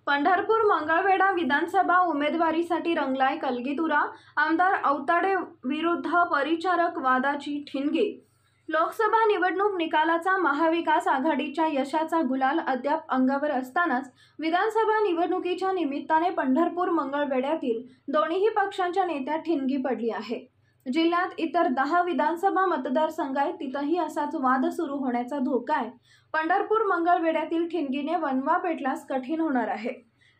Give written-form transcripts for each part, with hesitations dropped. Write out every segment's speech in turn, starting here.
पंढरपूर मंगळवेढा विधानसभा उमेदवारीसाठी रंगलाय कलगीतुरा। आमदार औताडे विरुद्ध परिचारक वादाची ठिणगी। लोकसभा निवडणूक निकालाचा महाविकास आघाडीच्या यशाचा गुलाल अद्याप अंगावर असतानाच विधानसभा निवडणुकीच्या निमित्ताने पंढरपूर मंगळवेढ्यातील दोन्ही पक्षांच्या नेत्यात ठिणगी पडली आहे। जिल्ह्यात इतर 10 विधानसभा मतदारसंघ आहेत, तिथंही असाच वाद सुरू होण्याचा धोका आहे। पंढरपूर मंगळवेढ्यातील ठिणगीने वणवा पेटल्यास कठीण होणार आहे।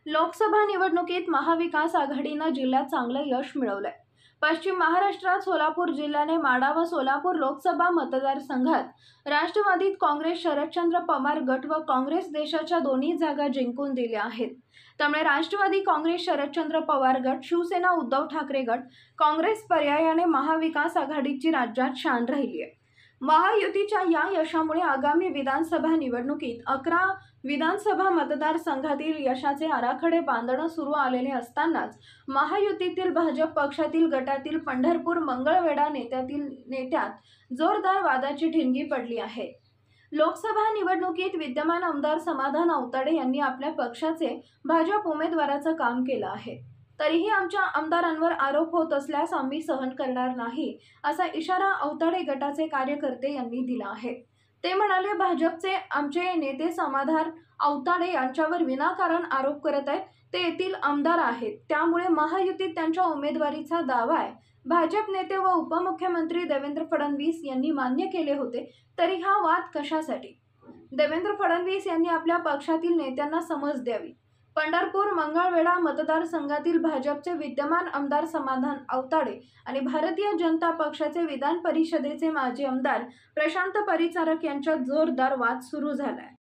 लोकसभा निवडणुकीत महाविकास आघाडीनं जिल्ह्यात चांगलं यश मिळवलंय। पश्चिम महाराष्ट्रात सोलापूर जिल्ह्याने माढा व सोलापूर लोकसभा मतदारसंघात राष्ट्रवादीत काँग्रेस शरदचंद्र पवार गट व काँग्रेस देशाच्या दोन्ही जागा जिंकून दिल्या आहेत। त्यामुळे राष्ट्रवादी काँग्रेस शरदचंद्र पवार गट, शिवसेना उद्धव ठाकरे गट, काँग्रेस पर्यायाने महाविकास आघाडीची राज्यात शान राहिली आहे। महायुतीच्या या यशामुळे आगामी विधानसभा निवडणुकीत 11 विधानसभा मतदारसंघातील यशाचे आराखडे बांधणं सुरू आलेले असतानाच महायुतीतील भाजप पक्षातील गटातील पंढरपूर मंगळवेढा नेत्यात जोरदार वादाची ठिणगी पडली आहे। लोकसभा निवडणुकीत विद्यमान आमदार समाधान औताडे यांनी आपल्या पक्षाचे भाजप उमेदवाराचं काम केलं आहे, तरीही आमच्या आमदारांवर आरोप होत असल्यास आम्ही सहन करणार नाही, असा इशारा औताडे गटाचे कार्यकर्ते यांनी दिला आहे। ते म्हणाले, भाजपचे आमचे नेते समाधान औताडे यांच्यावर विनाकारण आरोप करत आहेत। ते येथील आमदार आहेत, त्यामुळे महायुतीत त्यांच्या उमेदवारीचा दावा आहे। भाजप नेते व उपमुख्यमंत्री देवेंद्र फडणवीस यांनी मान्य केले होते, तरी हा वाद कशासाठी? देवेंद्र फडणवीस यांनी आपल्या पक्षातील नेत्यांना समज द्यावी। पंढरपूर मंगळवेढा मतदारसंघातील भाजपचे विद्यमान आमदार समाधान औताडे आणि भारतीय जनता पक्षाचे विधान परिषदेचे माजी आमदार प्रशांत परिचारक यांच्यात जोरदार वाद सुरू झालाय।